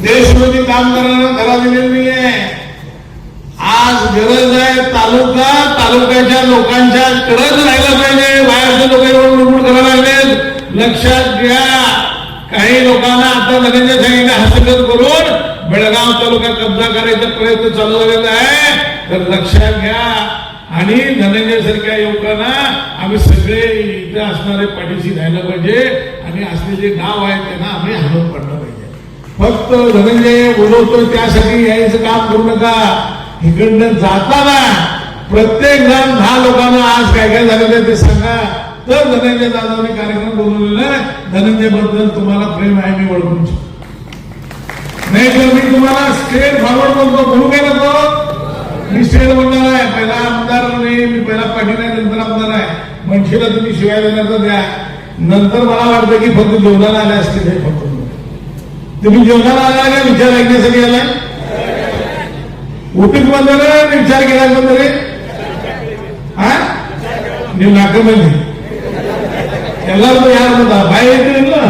देशविरोधी काम करणारा धरा दिलेली आहे. आज गरज आहे तालुक्याच्या लोकांच्या कडेच राहायला पाहिजे. बाहेरचे लोक येऊन लुटून करायला लागले. लक्षात घ्या, काही लोकांना आता लगेच सांगितलं हस्तगत करून बेळगाव तालुका कब्जा करायचा प्रयत्न चालू झालेला आहे. तर लक्षात घ्या. आणि धनंजय सारख्या युवकांना आम्ही सगळे इथे असणारे पाठीशी राहायला पाहिजे आणि असले जे गाव आहे त्यांना आम्ही हलवून पडलं पाहिजे. फक्त धनंजय बोलवतो त्यासाठी यायचं काम करू नका. इकडनं जाताना प्रत्येक जण 10 लोकांना आज काय काय झालेलं ते सांगा. तर धनंजय दादांनी कार्यक्रम बोलवलेला धनंजय बद्दल तुम्हाला प्रेम आहे मी ओळखून नाही तर मी तुम्हाला स्ट्रेट फॉरवर्ड बोलतो. बोलू काय नको. मी स्टेट बोलणार आहे. पहिला आमदार नाही, मी पहिला पाटील आहे, नंतर आमदार आहे. मनशीला तुम्ही शिवाय देणार तर द्या. नंतर मला वाटतं की फक्त जेवणाला आले असतील. फक्त तुम्ही जेवणाला आला का विचार ऐकण्यासाठी आलाय. उठूक बंदर विचार केला बंदर हा नाकामध्ये त्याला यार होता बाहेर येते ना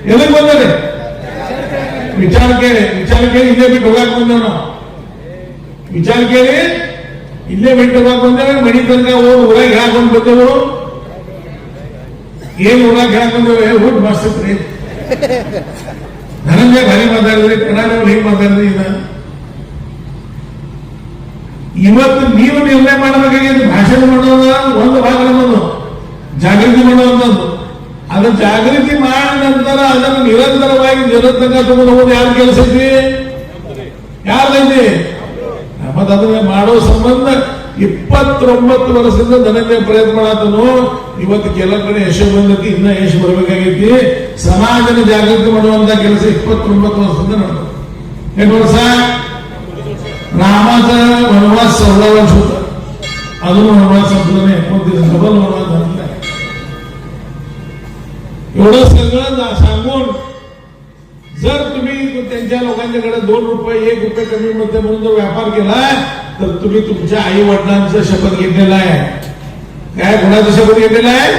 याला बंदर आहे. विचार केले इथे मी ढोगाक बंद विचार केले इल्ले भेटवा ಬಂದರೆ ಮಣಿ ತನಕ ಊರಾಗ ಹೇಳಕೊಂಡು ಬಂದೆವು. ಏನು ಊರಾಗ ಹೇಳಕೊಂಡೇವೆ ಊಟ ಮಸ್ತಿತ್ರಿ. ಧನಂಜಯ ಭಾರಿ ಮಾತಾಡಿದ್ರಿ, ಕನ್ನಡವ್ರು ಹೇಗೆ ಮಾತಾಡಿದ್ರಿ. ಇವತ್ತು ನೀವು ನಿರ್ಣಯ ಮಾಡಬೇಕಾಗಿದೆ. ಭಾಷಣ ಮಾಡೋದ ಒಂದು ಭಾಗ ನಮ್ಮದು, ಜಾಗೃತಿ ಮಾಡುವಂಥದ್ದು. ಅದು ಜಾಗೃತಿ ಮಾಡಿದ ನಂತರ ಅದನ್ನು ನಿರಂತರವಾಗಿ ಜನರ ತನಕ ತಗೊಂಡು ಹೋಗೋದು ಯಾರ ಕೆಲಸ ಐತಿ, ಯಾರ್ದೈತಿ. ಮತ್ತೆ ಅದನ್ನ ಮಾಡೋ ಸಂಬಂಧ 29 ವರ್ಷದಿಂದ ಧನಂಜಯ ಪ್ರಯತ್ನ ಮಾಡತನು. ಇವತ್ತು ಕೆಲ ಕಡೆ ಯಶ ಬಂದೈತಿ, ಇನ್ನ ಯಶ ಬರಬೇಕಾಗೈತಿ. ಸಮಾಜದ ಜಾಗೃತಿ ಮಾಡುವಂತ ಕೆಲಸ 29 ವರ್ಷದಿಂದ ನಡೆದ. 8 ವರ್ಷ रामाचा वनवास 14 वर्ष होता. अजून वनवास संपला नाही. 29 डबल वनवास झालेला आहे. एवढं सगळं सांगून जर तुम्ही त्यांच्या लोकांच्याकडे 2 रुपये 1 रुपये कमी मिळते म्हणून जर व्यापार केला तर तुम्ही तुमच्या आई वडिलांचा शपथ घेतलेला आहे. काय कोणाचा शपथ घेतलेला आहे.